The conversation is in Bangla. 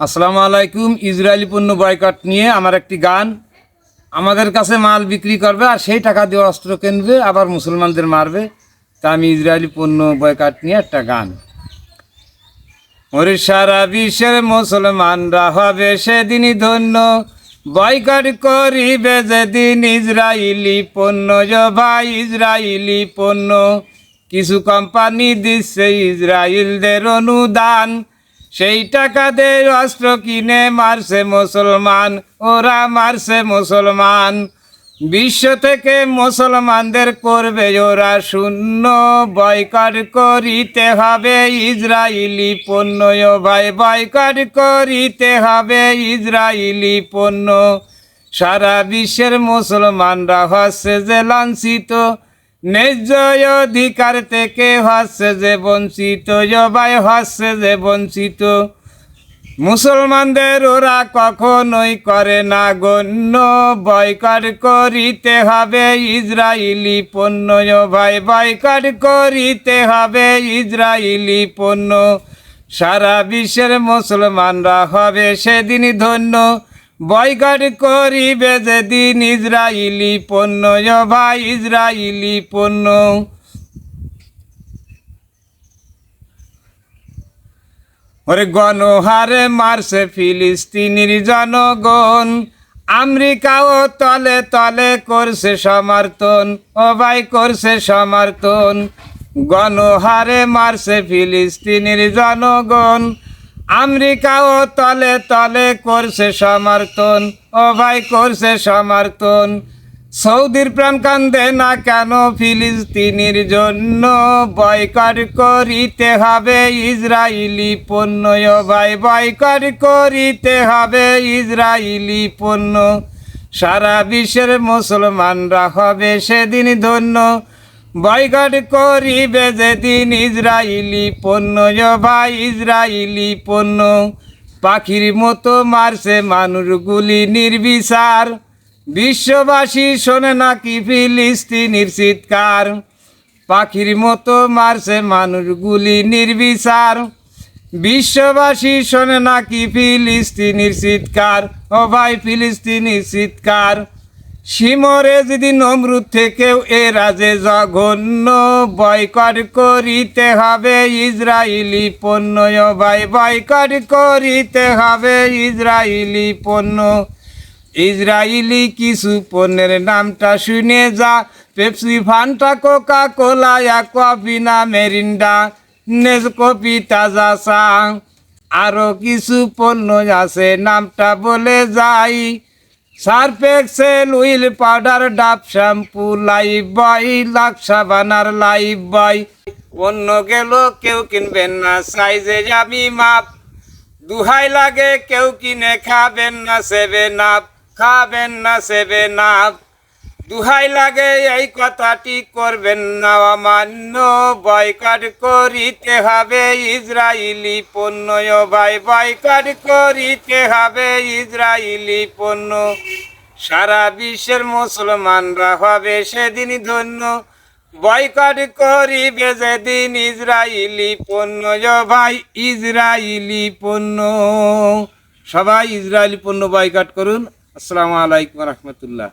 আসসালামু আলাইকুম। ইসরায়েলি পণ্য বয়কট নিয়ে আমার একটি গান। আমাদের কাছে মাল বিক্রি করবে আর সেই টাকা দিয়ে অস্ত্র কিনবে, আবার মুসলমানদের মারবে। তা আমি ইসরায়েলি পণ্য বয়কট নিয়ে একটা গান। ওরে সারা বিশ্বের মুসলমানরা হবে সেদিনই ধন্য, বয়কট করিবে যেদিন ইসরায়েলি পণ্য। ভাই ইসরায়েলি পণ্য, কিছু কোম্পানি দিচ্ছে ইসরায়েলদের অনুদান, সেই টাকা দিয়ে অস্ত্র কিনে মারছে মুসলমান, ওরা মারছে মুসলমান। বিশ্ব থেকে মুসলমানদের করবে ওরা শূন্য, বয়কট করিতে হবে ইসরায়েলি পণ্য। ভাই বয়কট করিতে হবে ইসরায়েলি পণ্য। সারা বিশ্বের মুসলমানরা হচ্ছে যে লাঞ্ছিত, ন্যায্য অধিকার থেকে হচ্ছে যে বঞ্চিত। ভাই হচ্ছে যে বঞ্চিত। মুসলমানদের ওরা কখনোই করে না গণ্য, বয়কট করিতে হবে ইসরায়েলি পণ্য। ভাই বয়কট করিতে হবে ইসরায়েলি পণ্য। সারা বিশ্বের মুসলমানরা হবে সেদিন ধন্য, বয়কট করিবে যেদিন ইসরায়েলি পণ্য। ভাই ইসরায়েলি পণ্য। ওরে গণহারে মারছে ফিলিস্তিনির জনগণ, আমেরিকাও তলে তলে করছে সমর্থন। ও ভাই করছে সমর্থন। গণহারে মারছে ফিলিস্তিনির জনগণ, আমেরিকাও তলে তলে করছে সমর্থন। ও ভাই করছে সমর্থন। সৌদির প্রাণ কান্দে না কেন ফিলিস্তিনির জন্য, বয়কট করিতে হবে ইসরায়েলি পণ্য। ভাই বয়কট করিতে হবে ইসরায়েলি পণ্য। সারা বিশ্বের মুসলমানরা হবে সেদিন ধন্য, বয়কট করিবে যেদিন ইসরায়েলি পণ্য। ভাই ইসরায়েলি পণ্য। পাখির মতো মারছে মানুষগুলি নির্বিচার, বিশ্ববাসী শোনে নাকি ফিলিস্তিনির চিৎকার। পাখির মতো মারছে মানুষগুলি নির্বিচার, বিশ্ববাসী শোনে নাকি ফিলিস্তিনির চিৎকার। ও ভাই ফিলিস্তিনির চিৎকার। শিমরে যদি নমরুদ থেকেও এরা যে জঘন্য, বয়কট করিতে হবে ইসরায়েলি পণ্য। ভাই বয়কট করিতে হবে ইসরায়েলি পণ্য। ইসরায়েলি কিছু পণ্যের নামটা শুনে যা, Pepsi, Fanta, Coca Cola, Aquafina, Mirinda, Nescafe, Taaza চা। আরও কিছু পণ্য আছে নামটা বলে যাই, Surf Excel, Wheel powder, Dove shampoo, Lifebuoy, Lux সাবান আর লাইফ বয়। অন্য গেল কেউ কিনবেন না, সাইজে আমি মাপ, দুহাই লাগে কেউ কিনে খাবেন না সেভেন আপ, খাবেন না সেভেন আপ। দুহাই লাগে এই কথাটি করবেন না অমান্য, বয়কট করিতে হবে ইসরায়েলি পণ্য। ভাই বয়কট করিতে হবে ইসরায়েলি পণ্য। সারা বিশ্বের মুসলমানরা হবে সেদিন ধন্য, বয়কট করিবে যেদিন ইসরায়েলি পণ্য। ভাই ইসরায়েলি পণ্য। সবাই ইসরায়েলি পণ্য বয়কট করুন। আসসালামু আলাইকুম রহমতুল্লাহ।